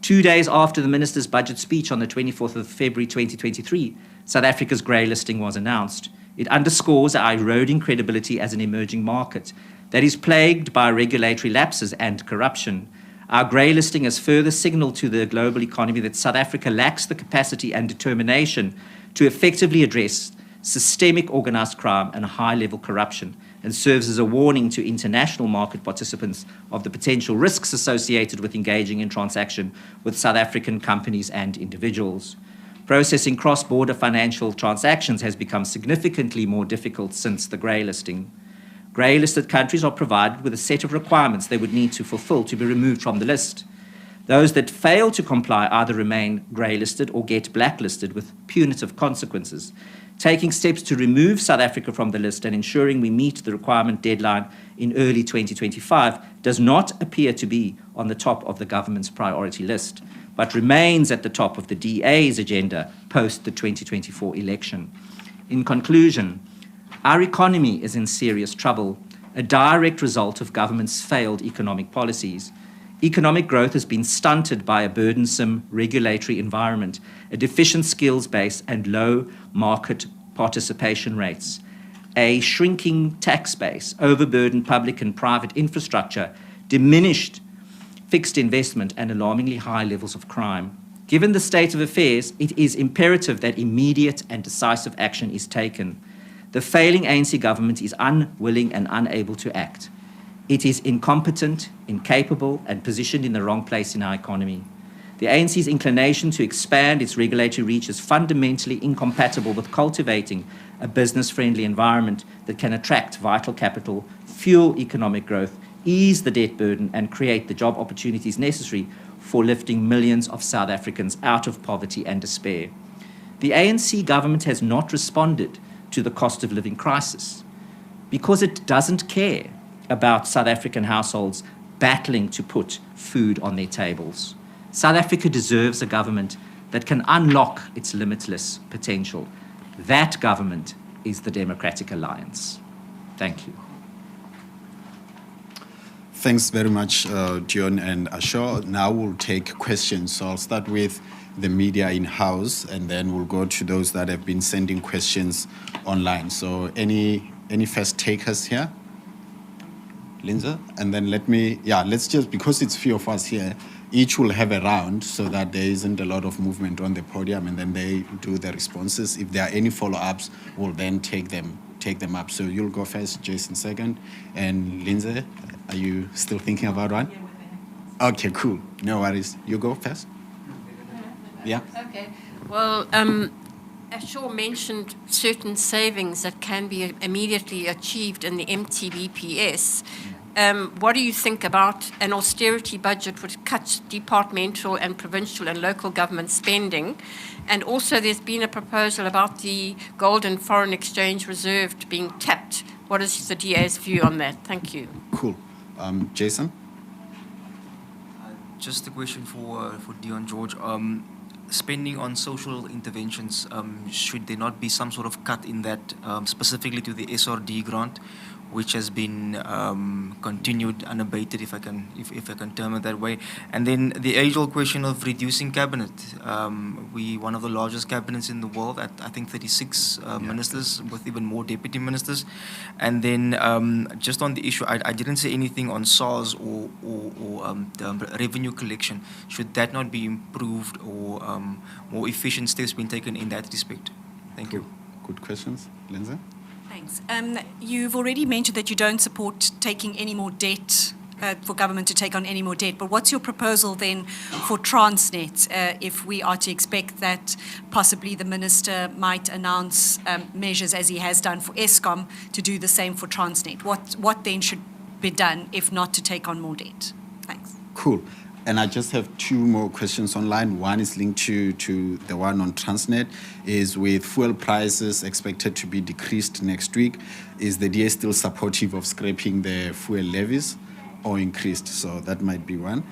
2 days after the minister's budget speech on the 24th of February 2023, South Africa's grey listing was announced. It underscores our eroding credibility as an emerging market that is plagued by regulatory lapses and corruption. Our grey listing has further signaled to the global economy that South Africa lacks the capacity and determination to effectively address systemic organized crime and high-level corruption, and serves as a warning to international market participants of the potential risks associated with engaging in transaction with South African companies and individuals. Processing cross-border financial transactions has become significantly more difficult since the grey listing. Grey-listed countries are provided with a set of requirements they would need to fulfill to be removed from the list. Those that fail to comply either remain grey-listed or get blacklisted with punitive consequences. Taking steps to remove South Africa from the list and ensuring we meet the requirement deadline in early 2025 does not appear to be on the top of the government's priority list, but remains at the top of the DA's agenda post the 2024 election. In conclusion, our economy is in serious trouble, a direct result of government's failed economic policies. Economic growth has been stunted by a burdensome regulatory environment, a deficient skills base, and low market participation rates. A shrinking tax base, overburdened public and private infrastructure, diminished fixed investment, and alarmingly high levels of crime. Given the state of affairs, it is imperative that immediate and decisive action is taken. The failing ANC government is unwilling and unable to act. It is incompetent, incapable, and positioned in the wrong place in our economy. The ANC's inclination to expand its regulatory reach is fundamentally incompatible with cultivating a business-friendly environment that can attract vital capital, fuel economic growth, ease the debt burden, and create the job opportunities necessary for lifting millions of South Africans out of poverty and despair. The ANC government has not responded to the cost of living crisis because it doesn't care about South African households battling to put food on their tables. South Africa deserves a government that can unlock its limitless potential. That government is the Democratic Alliance. Thank you. Thanks very much, Dion and Ashor. Now we'll take questions. So I'll start with the media in-house, and then we'll go to those that have been sending questions online. So any first takers here? Lindsay. And then let's just, because it's few of us here, each will have a round so that there isn't a lot of movement on the podium, and then they do the responses. If there are any follow-ups, we'll then take them up. So you'll go first, Jason second, and Lindsay, are you still thinking about one? Okay, cool. No worries. You go first. Yeah. Okay. Well, Ashor mentioned certain savings that can be immediately achieved in the MTBPS. What do you think about an austerity budget which cuts departmental and provincial and local government spending? And also there's been a proposal about the gold and foreign exchange reserve being tapped. What is the DA's view on that? Thank you. Cool. Jason? Just a question for Dion George. Spending on social interventions, should there not be some sort of cut in that, specifically to the SRD grant, which has been continued unabated, if I can term it that way? And then the age-old question of reducing cabinet. We one of the largest cabinets in the world at, I think, 36 ministers, with even more deputy ministers. And then just on the issue, I didn't say anything on SARS or the revenue collection. Should that not be improved, or more efficient steps being taken in that respect? Thank you. Good questions. Lindsay? Thanks. You've already mentioned that you don't support taking any more debt, for government to take on any more debt. But what's your proposal then for Transnet, if we are to expect that possibly the minister might announce measures, as he has done for Eskom, to do the same for Transnet? What then should be done if not to take on more debt? Thanks. Cool. And I just have two more questions online. One is linked to the one on Transnet, is with fuel prices expected to be decreased next week, is the DA still supportive of scrapping the fuel levies or increased? So that might be one.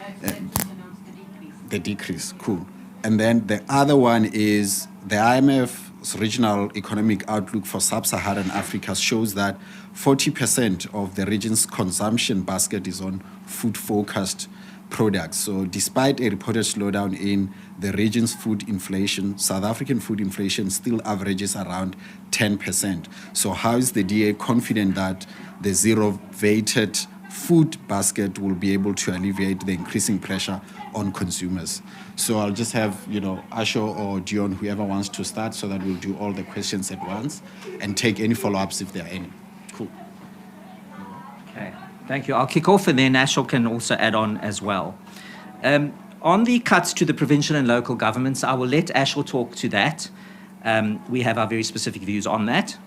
The decrease, cool. And then the other one is the IMF's regional economic outlook for sub-Saharan Africa shows that 40% of the region's consumption basket is on food-focused products. So despite a reported slowdown in the region's food inflation, South African food inflation still averages around 10%. So how is the DA confident that the zero-weighted food basket will be able to alleviate the increasing pressure on consumers? So I'll just have, Ashor or Dion, whoever wants to start, so that we'll do all the questions at once and take any follow-ups if there are any. Cool. Okay. Thank you. I'll kick off, and then Ashor can also add on as well. On the cuts to the provincial and local governments, I will let Ashor talk to that. We have our very specific views on that.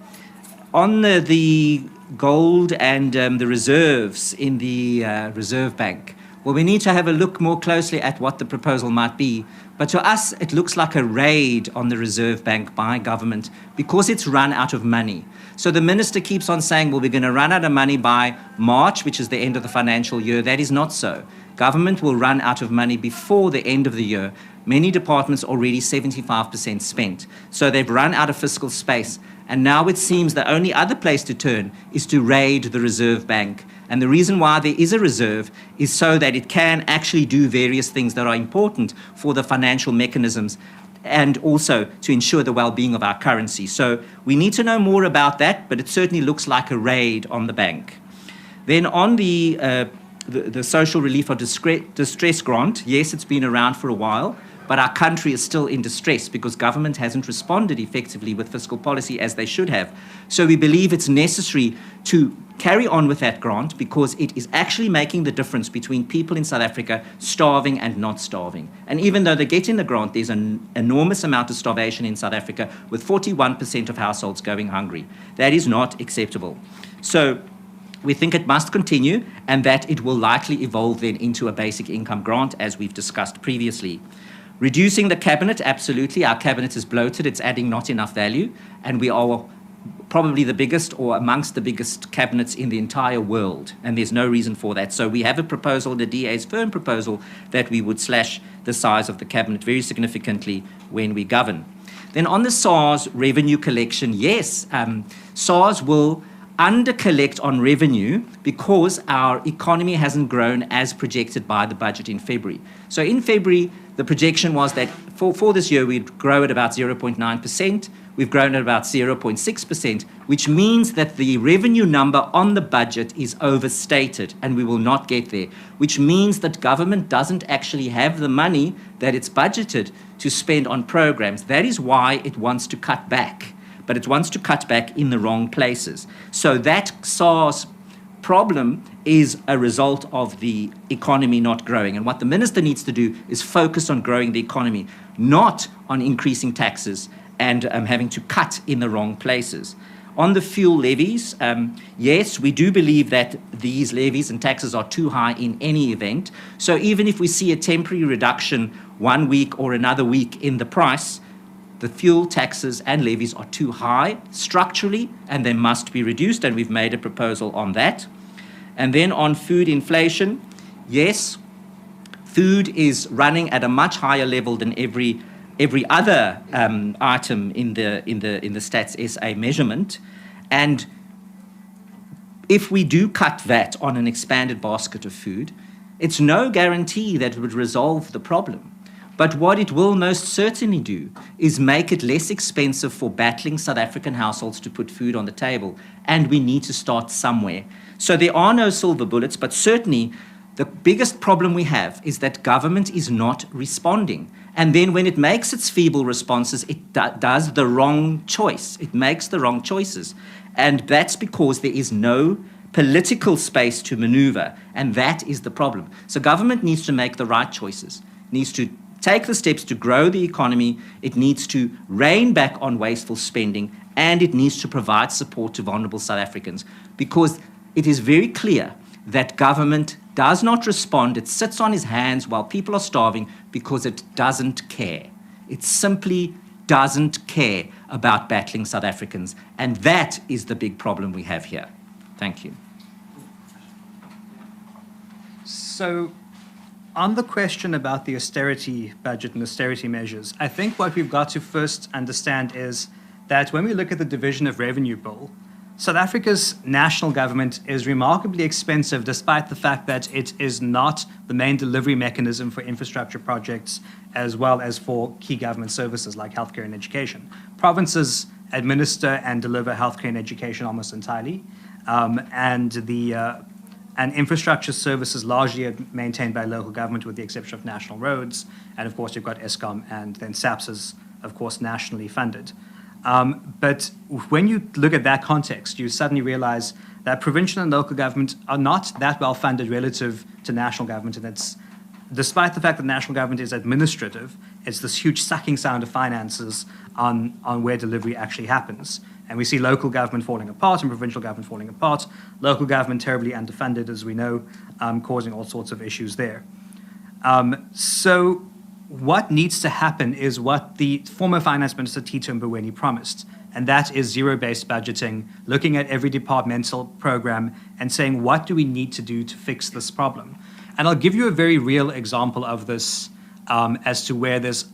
On the gold and the reserves in the Reserve Bank, well, we need to have a look more closely at what the proposal might be. But to us, it looks like a raid on the Reserve Bank by government because it's run out of money. So the minister keeps on saying, well, we're going to run out of money by March, which is the end of the financial year. That is not so. Government will run out of money before the end of the year. Many departments already 75% spent. So they've run out of fiscal space. And now it seems the only other place to turn is to raid the Reserve Bank. And the reason why there is a reserve is so that it can actually do various things that are important for the financial mechanisms and also to ensure the well-being of our currency. So we need to know more about that, but it certainly looks like a raid on the bank. Then on the social relief or distress grant, yes, it's been around for a while, but our country is still in distress because government hasn't responded effectively with fiscal policy as they should have. So we believe it's necessary to carry on with that grant because it is actually making the difference between people in South Africa starving and not starving. And even though they're getting the grant, there's an enormous amount of starvation in South Africa, with 41% of households going hungry. That is not acceptable. So we think it must continue, and that it will likely evolve then into a basic income grant, as we've discussed previously. Reducing the cabinet, absolutely. Our cabinet is bloated. It's adding not enough value. And we are probably the biggest or amongst the biggest cabinets in the entire world. And there's no reason for that. So we have a proposal, the DA's firm proposal, that we would slash the size of the cabinet very significantly when we govern. Then on the SARS revenue collection, yes, SARS will under-collect on revenue because our economy hasn't grown as projected by the budget in February. So in February, the projection was that for this year, we'd grow at about 0.9%. we've grown at about 0.6%, which means that the revenue number on the budget is overstated, and we will not get there, which means that government doesn't actually have the money that it's budgeted to spend on programs. That is why it wants to cut back, but it wants to cut back in the wrong places. So that SARS problem is a result of the economy not growing. And what the minister needs to do is focus on growing the economy, not on increasing taxes and having to cut in the wrong places. On the fuel levies, yes, we do believe that these levies and taxes are too high in any event. So even if we see a temporary reduction 1 week or another week in the price, the fuel taxes and levies are too high structurally, and they must be reduced, and we've made a proposal on that. And then on food inflation, yes, food is running at a much higher level than every other item in the Stats SA measurement. And if we do cut VAT on an expanded basket of food, it's no guarantee that it would resolve the problem. But what it will most certainly do is make it less expensive for battling South African households to put food on the table. And we need to start somewhere. So there are no silver bullets, but certainly the biggest problem we have is that government is not responding. And then when it makes its feeble responses, it does the wrong choice. It makes the wrong choices. And that's because there is no political space to maneuver. And that is the problem. So government needs to make the right choices, needs to take the steps to grow the economy, it needs to rein back on wasteful spending, and it needs to provide support to vulnerable South Africans, because it is very clear that government does not respond. It sits on its hands while people are starving because it doesn't care. It simply doesn't care about battling South Africans, and that is the big problem we have here. Thank you. So, on the question about the austerity budget and austerity measures, I think what we've got to first understand is that when we look at the Division of Revenue Bill, South Africa's national government is remarkably expensive despite the fact that it is not the main delivery mechanism for infrastructure projects as well as for key government services like healthcare and education. Provinces administer and deliver healthcare and education almost entirely, and infrastructure services largely are maintained by local government with the exception of national roads. And of course, you've got Eskom, and then SAPS is, of course, nationally funded. But when you look at that context, you suddenly realize that provincial and local government are not that well funded relative to national government. And it's, despite the fact that national government is administrative, it's this huge sucking sound of finances on where delivery actually happens. And we see local government falling apart and provincial government falling apart. Local government terribly underfunded, as we know, causing all sorts of issues there. So what needs to happen is what the former Finance Minister Tito Mboweni promised, and that is zero-based budgeting, looking at every departmental program and saying, what do we need to do to fix this problem? And I'll give you a very real example of this as to where there's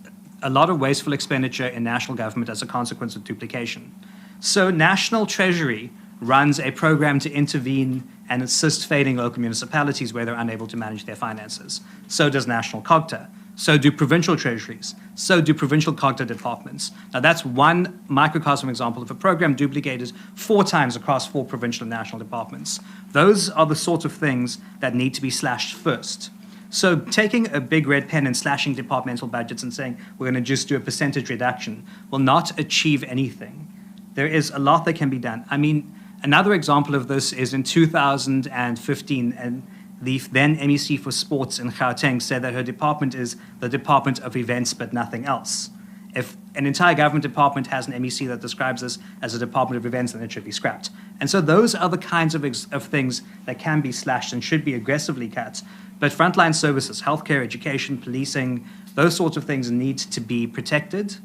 a lot of wasteful expenditure in national government as a consequence of duplication. So National Treasury runs a program to intervene and assist failing local municipalities where they're unable to manage their finances. So does National COGTA. So do provincial treasuries. So do provincial COGTA departments. Now that's one microcosm example of a program duplicated 4 times across 4 provincial and national departments. Those are the sort of things that need to be slashed first. So taking a big red pen and slashing departmental budgets and saying we're going to just do a percentage reduction will not achieve anything. There is a lot that can be done. I mean, another example of this is in 2015, and the then MEC for Sports in Gauteng said that her department is the Department of Events but nothing else. If an entire government department has an MEC that describes this as a Department of Events, then it should be scrapped. And so those are the kinds of things that can be slashed and should be aggressively cut. But frontline services, healthcare, education, policing, those sorts of things need to be protected.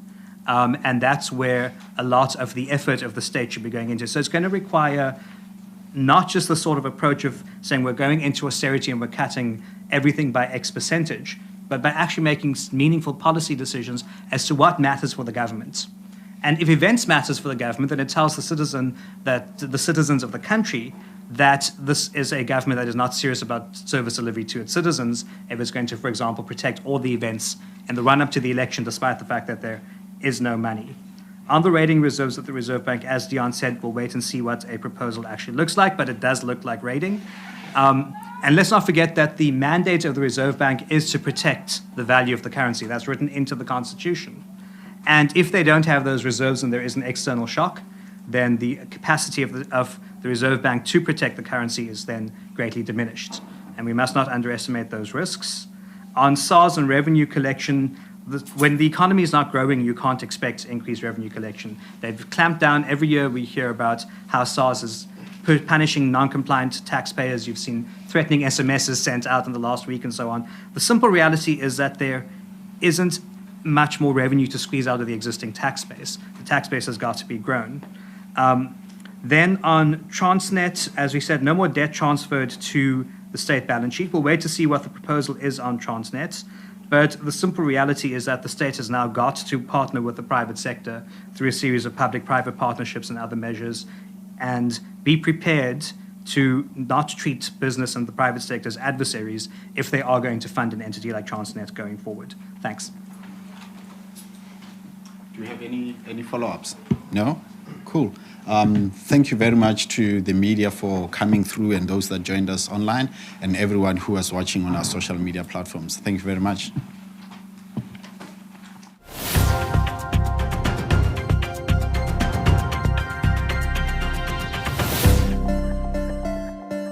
And that's where a lot of the effort of the state should be going into. So it's going to require not just the sort of approach of saying we're going into austerity and we're cutting everything by X percentage, but by actually making meaningful policy decisions as to what matters for the government. And if events matters for the government, then it tells the citizen that the citizens of the country that this is a government that is not serious about service delivery to its citizens if it's going to, for example, protect all the events in the run-up to the election despite the fact that there is no money. On the rating reserves at the Reserve Bank, as Dion said, we'll wait and see what a proposal actually looks like, but it does look like rating. And let's not forget that the mandate of the Reserve Bank is to protect the value of the currency. That's written into the Constitution. And if they don't have those reserves and there is an external shock, then the capacity of the Reserve Bank to protect the currency is then greatly diminished. And we must not underestimate those risks. On SARS and revenue collection, when the economy is not growing, you can't expect increased revenue collection. They've clamped down. Every year we hear about how SARS is punishing non-compliant taxpayers. You've seen threatening SMSs sent out in the last week and so on. The simple reality is that there isn't much more revenue to squeeze out of the existing tax base. The tax base has got to be grown. Then on Transnet, as we said, no more debt transferred to the state balance sheet. We'll wait to see what the proposal is on Transnet. But the simple reality is that the state has now got to partner with the private sector through a series of public-private partnerships and other measures, and be prepared to not treat business and the private sector as adversaries if they are going to fund an entity like Transnet going forward. Thanks. Do we have any follow-ups? No? Cool. Thank you very much to the media for coming through and those that joined us online and everyone who was watching on our social media platforms. Thank you very much.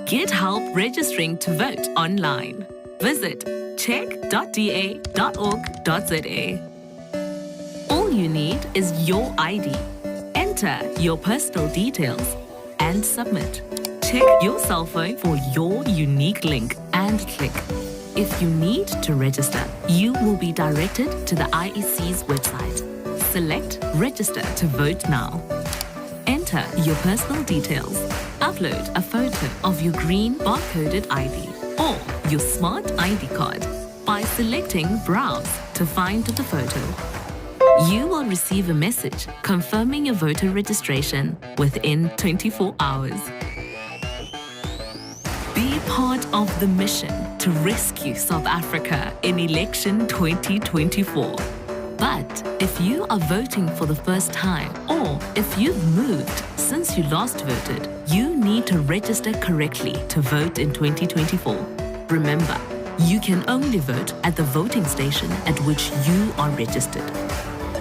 Get help registering to vote online. Visit check.da.org.za. All you need is your ID. Enter your personal details and submit. Check your cell phone for your unique link and click. If you need to register, you will be directed to the IEC's website. Select Register to vote now. Enter your personal details. Upload a photo of your green barcoded ID or your smart ID card by selecting Browse to find the photo. You will receive a message confirming your voter registration within 24 hours. Be part of the mission to rescue South Africa in election 2024. But if you are voting for the first time, or if you've moved since you last voted, you need to register correctly to vote in 2024. Remember, you can only vote at the voting station at which you are registered.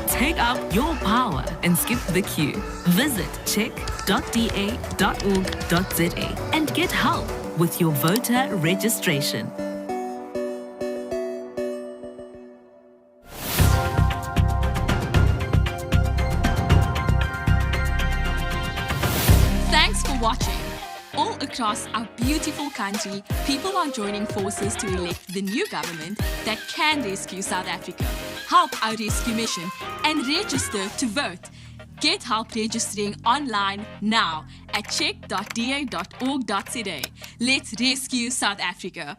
Take up your power and skip the queue. Visit check.da.org.za and get help with your voter registration. Thanks for watching. All across our beautiful country, people are joining forces to elect the new government that can rescue South Africa, help our rescue mission, and register to vote. Get help registering online now at check.da.org.za. Let's rescue South Africa.